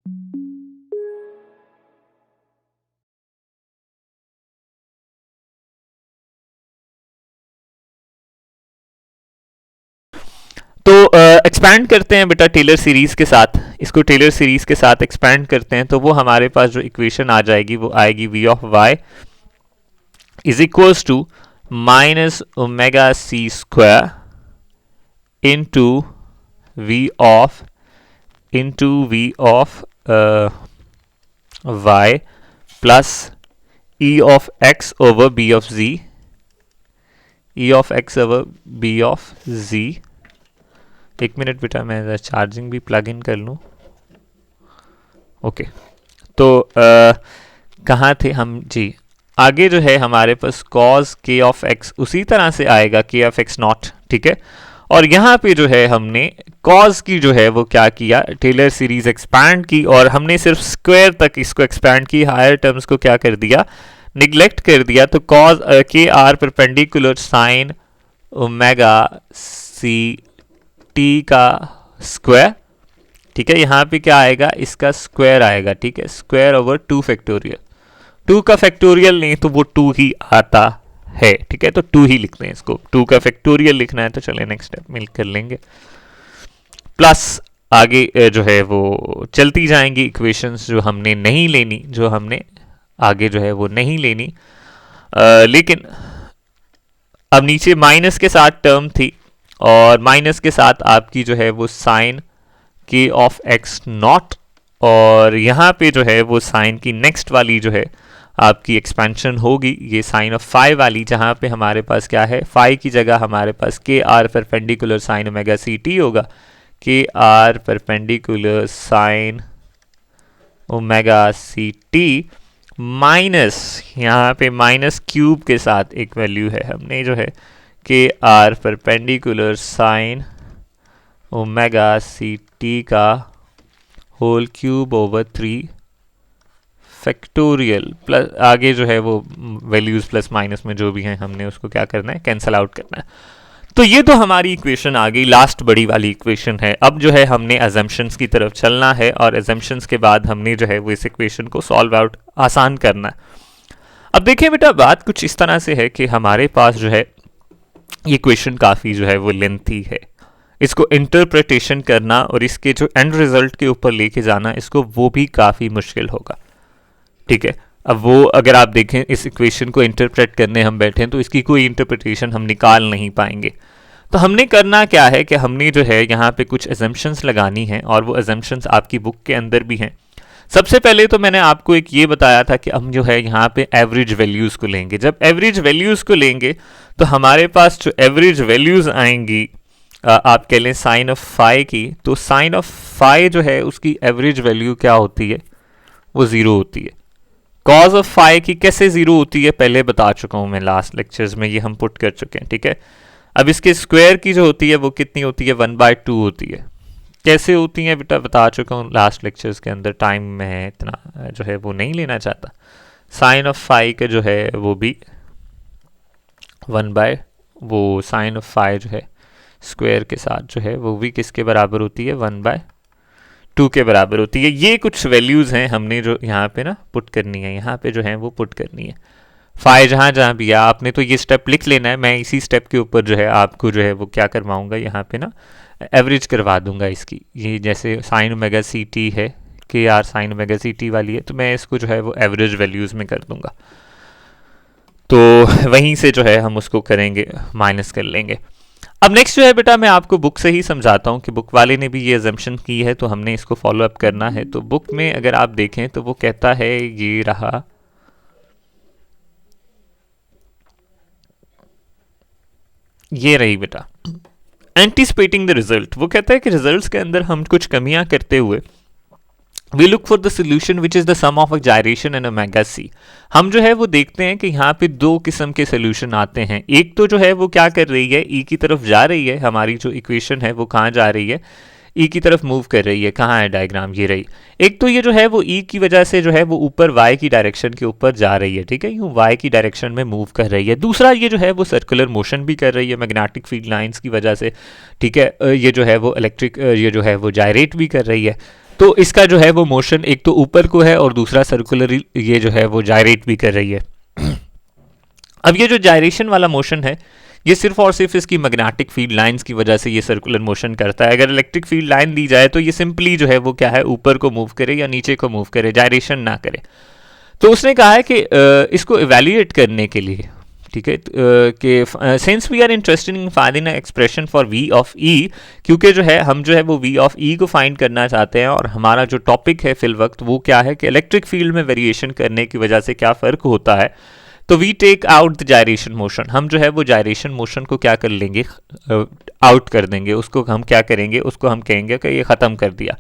तो एक्सपैंड करते हैं बेटा टेलर सीरीज के साथ, इसको टेलर सीरीज के साथ एक्सपैंड करते हैं तो वो हमारे पास जो इक्वेशन आ जाएगी वो आएगी v of y is equals to minus omega C square into v of y plus e of x over b of z, e of x over b of z। एक मिनट बेटा मैं charging भी plug in कर लूँ। Okay, तो कहाँ थे हम जी, आगे जो है हमारे पास cos k ऑफ x उसी तरह से आएगा k ऑफ x नॉट, ठीक है। और यहाँ पे जो है हमने cos की जो है वो क्या किया, टेलर सीरीज एक्सपैंड की और हमने सिर्फ स्क्वायर तक इसको एक्सपैंड की, हायर टर्म्स को क्या कर दिया, निगलेक्ट कर दिया। तो cos k r perpendicular sine omega C T का स्क्वायर, ठीक है। यहाँ पे क्या आएगा, इसका स्क्वायर आएगा, ठीक है, स्क्वायर ओवर 2 फैक्टोरियल, 2 का फैक्टोरियल नहीं तो वो 2 ही आता है, ठीक है। तो 2 ही लिखते हैं इसको, 2 का फैक्टोरियल लिखना है तो चले नेक्स्ट स्टेप मिल कर लेंगे। प्लस आगे जो है वो चलती जाएंगी इक्वेशंस जो हमने नहीं लेनी, जो हमने आगे जो है वो नहीं लेनी, लेकिन अब नीचे माइनस के साथ टर्म थी और माइनस के साथ आपकी जो है वो साइन के ऑफ एक्स नॉट, और यहाँ पे जो है वो साइन की नेक्स्ट वाली जो है आपकी एक्सपेंशन होगी, ये साइन ऑफ फाई वाली, जहाँ पे हमारे पास क्या है, फाई की जगह हमारे पास K R perpendicular sine omega सी टी होगा, K R perpendicular sine omega सी टी माइनस, यहाँ पे माइनस क्यूब के साथ एक वैल्यू है, हमने जो है के R perpendicular sine omega C T का whole cube over 3 factorial, plus आगे जो है वो वैल्यूज प्लस माइनस में जो भी हैं हमने उसको क्या करना है, कैंसल आउट करना है। तो ये तो हमारी इक्वेशन आ गई, लास्ट बड़ी वाली इक्वेशन है। अब जो है हमने अजम्पशंस की तरफ चलना है और अजम्पशंस के बाद हमने जो है वो इस इक्वेशन को सॉल्व आउट आसान करना है। अब देखिए बेटा, बात कुछ इस तरह से है कि हमारे पास जो है ये क्वेश्चन काफ़ी जो है वो लेंथी है, इसको इंटरप्रिटेशन करना और इसके जो एंड रिजल्ट के ऊपर लेके जाना, इसको वो भी काफ़ी मुश्किल होगा, ठीक है। अब वो अगर आप देखें इस इक्वेशन को इंटरप्रेट करने हम बैठे हैं तो इसकी कोई इंटरप्रिटेशन हम निकाल नहीं पाएंगे। तो हमने करना क्या है कि हमने जो है यहाँ पे कुछ एजम्पशंस लगानी हैं और वो एजम्पशंस आपकी बुक के अंदर भी हैं। सबसे पहले तो मैंने आपको एक ये बताया था कि हम जो है यहाँ पे एवरेज वैल्यूज़ को लेंगे। जब एवरेज वैल्यूज़ को लेंगे तो हमारे पास जो एवरेज वैल्यूज़ आएंगी, आप कह लें साइन ऑफ फाई की, तो साइन ऑफ फाई जो है उसकी एवरेज वैल्यू क्या होती है, वो ज़ीरो होती है। कॉज ऑफ फाई की कैसे ज़ीरो होती है पहले बता चुका हूँ मैं लास्ट लेक्चर्स में, ये हम पुट कर चुके हैं, ठीक है। अब इसके स्क्वायर की जो होती है वो कितनी होती है, 1/2 होती है। कैसे होती हैं बेटा बता चुका हूँ लास्ट लेक्चर्स के अंदर, टाइम में इतना जो है वो नहीं लेना चाहता। साइन ऑफ फाई का जो है वो भी वो साइन ऑफ फाई जो है स्क्वायर के साथ जो है वो भी किसके बराबर होती है, 1/2 के बराबर होती है। ये कुछ वैल्यूज़ हैं हमने जो यहाँ पे ना पुट करनी है, यहाँ पे जो है वो पुट करनी है। फाई जहाँ जहाँ भी है आपने तो ये स्टेप लिख लेना है, मैं इसी स्टेप के ऊपर जो है आपको जो है वो क्या करवाऊँगा, यहाँ पे ना एवरेज करवा दूंगा इसकी। ये जैसे साइन ओमेगा सी टी है, के आर साइन ओमेगा सी टी वाली है, तो मैं इसको जो है वो एवरेज वैल्यूज़ में कर दूंगा, तो वहीं से जो है हम उसको करेंगे, माइनस कर लेंगे। अब नेक्स्ट जो है बेटा मैं आपको बुक से ही समझाता हूँ कि बुक वाले ने भी ये अजम्पशन की है तो हमने इसको फॉलो अप करना है। तो बुक में अगर आप देखें तो वो कहता है, ये रहा, ये रही बेटा एंटीसिपेटिंग द रिजल्ट। वो कहता है कि रिजल्ट्स के अंदर हम कुछ कमियां करते हुए we look for the solution which is the sum of a gyration and omega c. हम जो है वो देखते हैं कि यहाँ पे 2 किस्म के सोल्यूशन आते हैं। एक तो जो है वो क्या कर रही है, ई की तरफ जा रही है, हमारी जो इक्वेशन है वो कहाँ जा रही है, ई की तरफ मूव कर रही है। कहाँ है डायग्राम, ये रही। एक तो ये जो है वो ई की वजह से जो है वो ऊपर वाई की डायरेक्शन के ऊपर जा रही है, ठीक है, यूँ वाई की डायरेक्शन में मूव कर रही है। दूसरा ये जो है वो सर्कुलर मोशन भी कर रही है मैग्नेटिक फील्ड लाइंस की वजह से, ठीक है। ये जो है वो इलेक्ट्रिक ये जो है वो जायरेट भी कर रही है। तो इसका जो है वो मोशन एक तो ऊपर को है और दूसरा सर्कुलर ये जो है वो जायरेट भी कर रही है। अब ये जो जायरेशन वाला मोशन है ये सिर्फ और सिर्फ इसकी मैग्नेटिक फील्ड लाइंस की वजह से ये सर्कुलर मोशन करता है। अगर इलेक्ट्रिक फील्ड लाइन दी जाए तो ये सिंपली जो है वो क्या है, ऊपर को मूव करे या नीचे को मूव करे, जायरेशन ना करे। तो उसने कहा है कि इसको इवेल्युएट करने के लिए, ठीक है, कि since we are interested in finding expression for V of E, क्योंकि जो है हम जो है वो वी ऑफ ई को फाइंड करना चाहते हैं और हमारा जो टॉपिक है फिल वक्त वो क्या है कि इलेक्ट्रिक फील्ड में वेरिएशन करने की वजह से क्या फ़र्क होता है। तो we take out the gyration motion, हम जो है वो जायरेशन मोशन को क्या कर लेंगे, आउट कर देंगे, उसको हम क्या करेंगे, उसको हम कहेंगे कि ये ख़त्म कर दिया।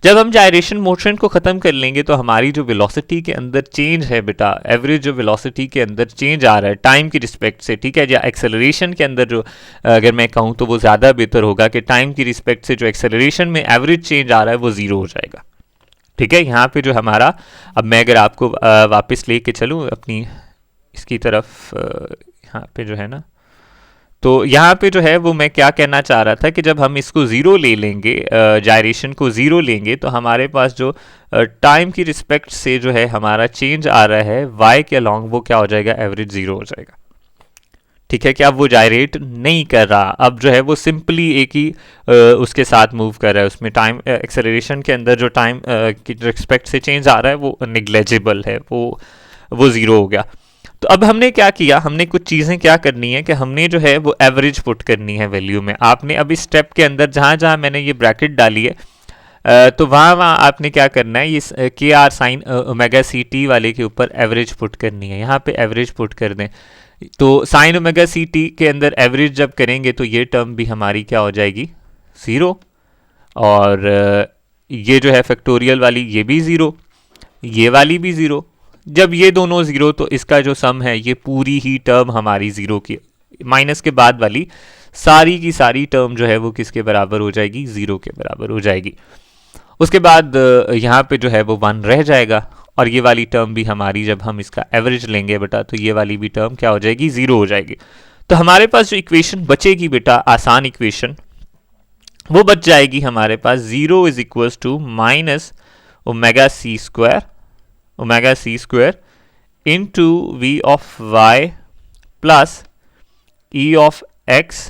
जब हम जायरेशन मोशन को ख़त्म कर लेंगे तो हमारी जो वेलोसिटी के अंदर चेंज है बेटा, एवरेज जो वेलोसिटी के अंदर चेंज आ रहा है टाइम की रिस्पेक्ट से, ठीक है, या एक्सेलरेशन के अंदर जो अगर मैं कहूँ तो वो ज़्यादा बेहतर होगा कि टाइम की रिस्पेक्ट से जो एक्सेलरेशन में एवरेज चेंज आ रहा है वो ज़ीरो हो जाएगा। ठीक है, यहाँ पे जो हमारा, अब मैं अगर आपको वापस लेके चलूँ अपनी इसकी तरफ, यहाँ पे जो है ना, तो यहाँ पे जो है वो मैं क्या कहना चाह रहा था कि जब हम इसको ज़ीरो ले लेंगे, जायरेशन को ज़ीरो लेंगे, तो हमारे पास जो टाइम की रिस्पेक्ट से जो है हमारा चेंज आ रहा है वाई के अलॉन्ग, वो क्या हो जाएगा, एवरेज ज़ीरो हो जाएगा। ठीक है, कि अब वो जायरेट नहीं कर रहा, अब जो है वो सिंपली एक ही उसके साथ मूव कर रहा है, उसमें टाइम एक्सेलरेशन के अंदर जो टाइम की रिस्पेक्ट से चेंज आ रहा है वो निग्लेजिबल है, वो ज़ीरो हो गया। तो अब हमने क्या किया, हमने कुछ चीज़ें क्या करनी है कि हमने जो है वो एवरेज पुट करनी है वैल्यू में। आपने अब इस स्टेप के अंदर जहाँ जहाँ मैंने ये ब्रैकेट डाली है तो वहाँ वहाँ आपने क्या करना है, ये के आर साइन ओमेगा सी टी वाले के ऊपर एवरेज पुट करनी है। यहाँ पे एवरेज पुट कर दें तो साइन ओमेगा सी टी के अंदर एवरेज जब करेंगे तो ये टर्म भी हमारी क्या हो जाएगी, ज़ीरो, और ये जो है फैक्टोरियल वाली ये भी ज़ीरो, ये वाली भी ज़ीरो। जब ये दोनों ज़ीरो तो इसका जो सम है ये पूरी ही टर्म हमारी ज़ीरो की, माइनस के बाद वाली सारी की सारी टर्म जो है वो किसके बराबर हो जाएगी, ज़ीरो के बराबर हो जाएगी। उसके बाद यहाँ पे जो है वो 1 रह जाएगा और ये वाली टर्म भी हमारी, जब हम इसका एवरेज लेंगे बेटा तो ये वाली भी टर्म क्या हो जाएगी, ज़ीरो हो जाएगी। तो हमारे पास जो इक्वेशन बचेगी बेटा, आसान इक्वेशन, वो बच जाएगी हमारे पास, zero is equals to minus omega C square into V of Y plus E of x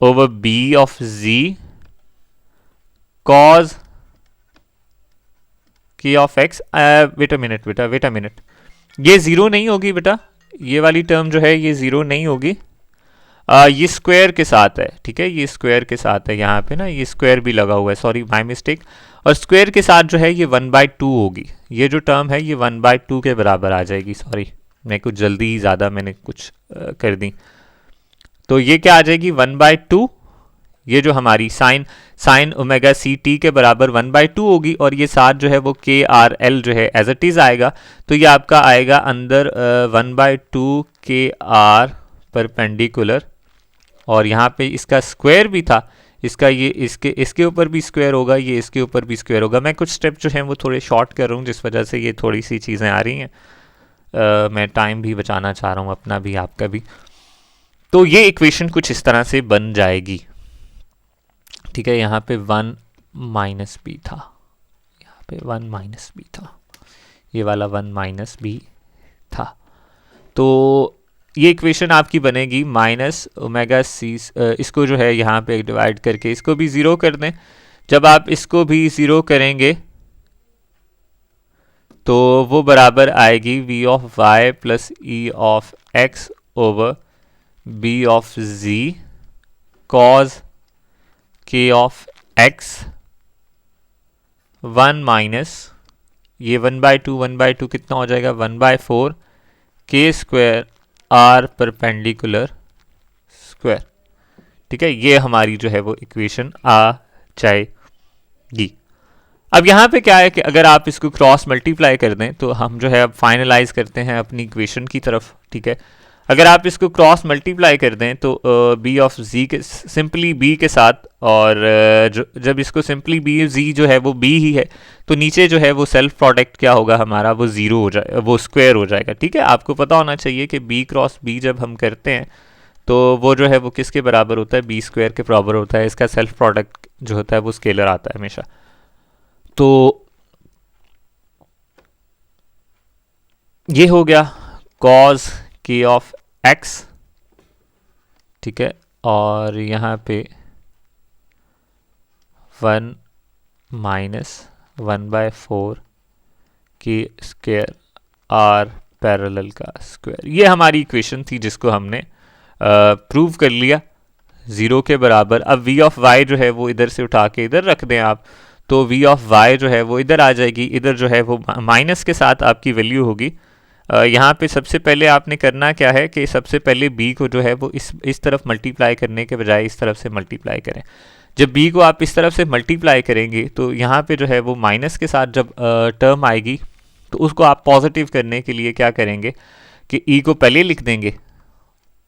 over B of ji cos के of X. Wait a minute, ये ज़ीरो नहीं होगी बेटा, ये वाली टर्म जो है ये ज़ीरो नहीं होगी, ये स्क्वायर के साथ है, ठीक है, ये स्क्वायर के साथ है, यहाँ पे ना ये स्क्वायर भी लगा हुआ है, सॉरी माय मिस्टेक, और स्क्वायर के साथ जो है ये 1/2 होगी, ये जो टर्म है ये 1/2 के बराबर आ जाएगी। सॉरी मैं कुछ जल्दी ही ज़्यादा मैंने कुछ कर दी, तो ये क्या आ जाएगी 1/2, ये जो हमारी साइन ओमेगा सी टी के बराबर 1/2 होगी, और ये साथ जो है वो के आर एल जो है एज इट इज़ आएगा, तो ये आपका आएगा अंदर 1/2 के आर परपेंडिकुलर, और यहाँ पे इसका स्क्वायर भी था, इसका ये इसके ऊपर भी स्क्वायर होगा, ये इसके ऊपर भी स्क्वायर होगा। मैं कुछ स्टेप जो हैं वो थोड़े शॉर्ट कर रहा हूँ जिस वजह से ये थोड़ी सी चीज़ें आ रही हैं, मैं टाइम भी बचाना चाह रहा हूँ अपना भी आपका भी। तो ये इक्वेशन कुछ इस तरह से बन जाएगी, ठीक है, यहाँ पे 1 माइनस बी था, यहाँ पे 1 माइनस बी था, ये वाला 1 माइनस बी था, तो ये इक्वेशन आपकी बनेगी माइनस ओमेगा सी, इसको जो है यहाँ पे डिवाइड करके इसको भी ज़ीरो कर दें। जब आप इसको भी ज़ीरो करेंगे तो वो बराबर आएगी v of Y plus E of x over B of ji cos के ऑफ एक्स 1 माइनस ये 1/2 कितना हो जाएगा, 1/4 के स्क्वायर आर परपेंडिकुलर स्क्वायर। ठीक है, ये हमारी जो है वो इक्वेशन आ जाएगी। अब यहाँ पे क्या है कि अगर आप इसको क्रॉस मल्टीप्लाई कर दें तो हम जो है अब फाइनलाइज करते हैं अपनी इक्वेशन की तरफ। ठीक है, अगर आप इसको क्रॉस मल्टीप्लाई कर दें तो बी ऑफ जी के सिंपली बी के साथ, और जब इसको सिंपली बी जी जो है वो बी ही है तो नीचे जो है वो सेल्फ प्रोडक्ट क्या होगा हमारा, वो ज़ीरो हो जाए, वो स्क्वायर हो जाएगा। ठीक है, आपको पता होना चाहिए कि बी क्रॉस बी जब हम करते हैं तो वो जो है वो किसके बराबर होता है, बी स्क्वायर के बराबर होता है। इसका सेल्फ प्रोडक्ट जो होता है वो स्केलर आता है हमेशा। तो ये हो गया कॉज के ऑफ एक्स, ठीक है। और यहाँ पे 1 माइनस 1/4 की स्क्वायर आर पैरेलल का स्क्वायर, ये हमारी इक्वेशन थी जिसको हमने प्रूव कर लिया 0 के बराबर। अब v ऑफ y जो है वो इधर से उठा के इधर रख दें आप, तो v ऑफ y जो है वो इधर आ जाएगी, इधर जो है वो माइनस के साथ आपकी वैल्यू होगी। यहाँ पे सबसे पहले आपने करना क्या है कि सबसे पहले b को जो है वो इस तरफ मल्टीप्लाई करने के बजाय इस तरफ से मल्टीप्लाई करें। जब b को आप इस तरफ से मल्टीप्लाई करेंगे तो यहाँ पे जो है वो माइनस के साथ जब टर्म आएगी तो उसको आप पॉजिटिव करने के लिए क्या करेंगे कि e को पहले लिख देंगे,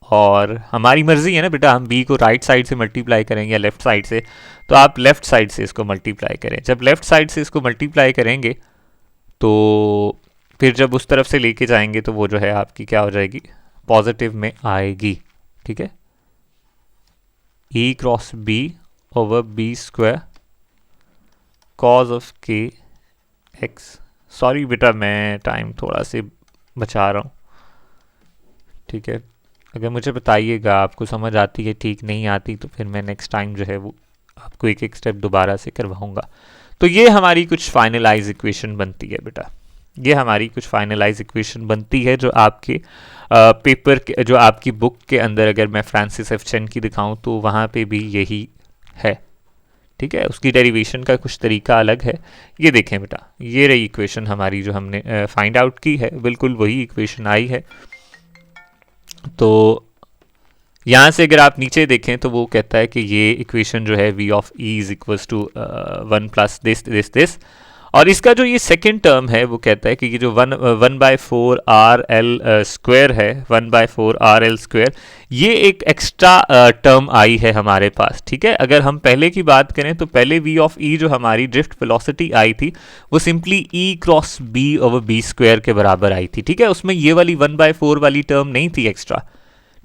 और हमारी मर्जी है ना बेटा, हम b को राइट साइड से मल्टीप्लाई करेंगे या लेफ्ट साइड से, तो आप लेफ्ट साइड से इसको मल्टीप्लाई करें। जब लेफ्ट साइड से इसको मल्टीप्लाई करेंगे तो फिर जब उस तरफ से लेके जाएंगे तो वो जो है आपकी क्या हो जाएगी, पॉजिटिव में आएगी, ठीक है। e cross b over b square cause of के एक्स। सॉरी बेटा मैं टाइम थोड़ा से बचा रहा हूँ, ठीक है। अगर मुझे बताइएगा आपको समझ आती है, ठीक नहीं आती तो फिर मैं नेक्स्ट टाइम जो है वो आपको एक एक स्टेप दोबारा से करवाऊंगा। तो ये हमारी कुछ फाइनलाइज इक्वेशन बनती है बेटा, ये हमारी कुछ फाइनलाइज इक्वेशन बनती है जो आपके पेपर के, जो आपकी बुक के अंदर अगर मैं फ्रांसिस एफ चेन की दिखाऊं तो वहाँ पे भी यही है, ठीक है। उसकी डेरिवेशन का कुछ तरीका अलग है। ये देखें बेटा, ये रही इक्वेशन हमारी जो हमने फाइंड आउट की है, बिल्कुल वही इक्वेशन आई है। तो यहाँ से अगर आप नीचे देखें तो वो कहता है कि ये इक्वेशन जो है v of e is equals to 1 plus this, और इसका जो ये सेकंड टर्म है वो कहता है कि ये जो 1/4 आर एल स्क्वायर है, 1/4 आर एल स्क्वायर, ये एक एक्स्ट्रा टर्म आई है हमारे पास, ठीक है। अगर हम पहले की बात करें तो पहले v ऑफ e जो हमारी ड्रिफ्ट वेलोसिटी आई थी वो simply e cross b over b square के बराबर आई थी, ठीक है। उसमें ये वाली 1/4 वाली टर्म नहीं थी एक्स्ट्रा,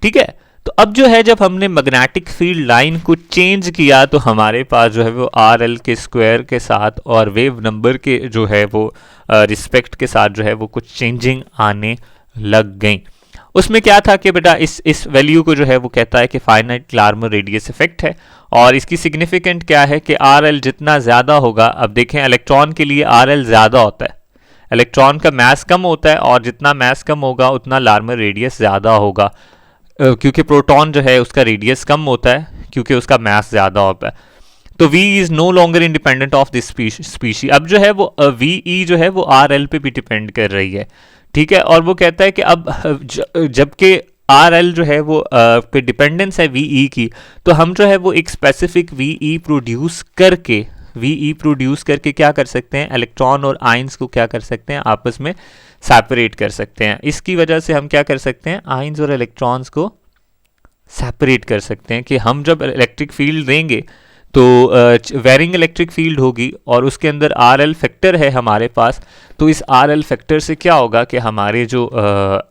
ठीक है। तो अब जो है जब हमने मैग्नेटिक फील्ड लाइन को चेंज किया तो हमारे पास जो है वो आर एल के स्क्वायर के साथ और वेव नंबर के जो है वो रिस्पेक्ट के साथ जो है वो कुछ चेंजिंग आने लग गई। उसमें क्या था कि बेटा इस वैल्यू को जो है वो कहता है कि फाइनाइट लार्मर रेडियस इफेक्ट है, और इसकी सिग्निफिकेंट क्या है कि आर एल जितना ज़्यादा होगा, अब देखें इलेक्ट्रॉन के लिए आर एल ज़्यादा होता है, इलेक्ट्रॉन का मास कम होता है, और जितना मास कम होगा उतना लार्मर रेडियस ज़्यादा होगा, क्योंकि प्रोटॉन जो है उसका रेडियस कम होता है क्योंकि उसका मास ज़्यादा होता है। तो v is no longer independent of this species. अब जो है वो वी ई जो है वो आर एल पे भी डिपेंड कर रही है, ठीक है। और वो कहता है कि अब जबकि आर एल जो है वो पे डिपेंडेंस है वी ई की, तो हम जो है वो एक स्पेसिफिक वी ई प्रोड्यूस करके क्या कर सकते हैं, इलेक्ट्रॉन और आइंस को क्या कर सकते हैं, आपस में सेपरेट कर सकते हैं। इसकी वजह से हम क्या कर सकते हैं, आइंस और इलेक्ट्रॉन्स को सेपरेट कर सकते हैं कि हम जब इलेक्ट्रिक फील्ड देंगे तो वेरिंग इलेक्ट्रिक फील्ड होगी और उसके अंदर आर एल फैक्टर है हमारे पास, तो इस आर एल फैक्टर से क्या होगा कि हमारे जो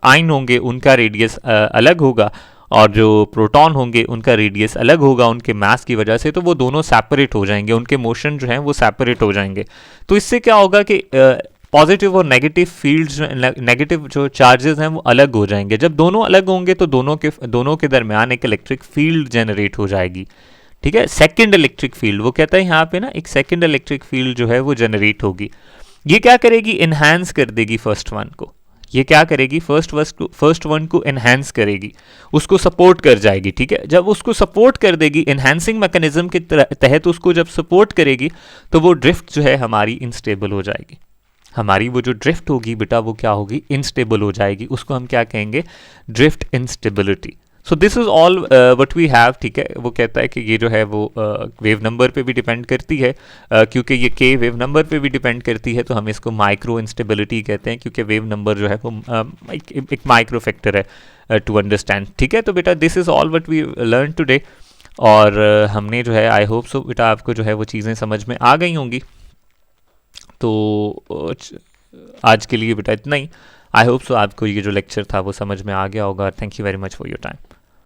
आइन होंगे उनका रेडियस अलग होगा और जो प्रोटॉन होंगे उनका रेडियस अलग होगा उनके मास की वजह से, तो वो दोनों सेपरेट हो जाएंगे, उनके मोशन जो हैं वो सेपरेट हो जाएंगे। तो इससे क्या होगा कि पॉजिटिव और नेगेटिव फील्ड्स, नेगेटिव जो चार्जेस हैं वो अलग हो जाएंगे। जब दोनों अलग होंगे तो दोनों के दरमियान एक इलेक्ट्रिक फील्ड जनरेट हो जाएगी, ठीक है। सेकंड इलेक्ट्रिक फील्ड वो कहता है यहाँ पे ना, एक सेकंड इलेक्ट्रिक फील्ड जो है वो जनरेट होगी। ये क्या करेगी, इनहैंस कर देगी फर्स्ट वन को। ये क्या करेगी, फर्स्ट वन को एनहांस करेगी, उसको सपोर्ट कर जाएगी, ठीक है। जब उसको सपोर्ट कर देगी एनहांसिंग मैकेनिज्म के तहत उसको जब सपोर्ट करेगी तो वो ड्रिफ्ट जो है हमारी इनस्टेबल हो जाएगी। हमारी वो जो ड्रिफ्ट होगी बेटा वो क्या होगी, इनस्टेबल हो जाएगी। उसको हम क्या कहेंगे, drift instability. So this is all what we have, ठीक है। वो कहता है कि ये जो है वो वेव नंबर पे भी डिपेंड करती है, क्योंकि ये के वेव नंबर पे भी डिपेंड करती है, तो हम इसको माइक्रो इंस्टेबिलिटी कहते हैं, क्योंकि वेव नंबर जो है वो एक माइक्रो फैक्टर है टू अंडरस्टैंड, ठीक है। तो बेटा this is all what we learn today, और हमने जो है आई होप सो बेटा आपको जो है वो चीज़ें समझ में आ गई होंगी। तो आज के लिए बेटा इतना ही। आई होप सो आपको ये जो लेक्चर था वो समझ में आ गया होगा। Thank you very much for your time.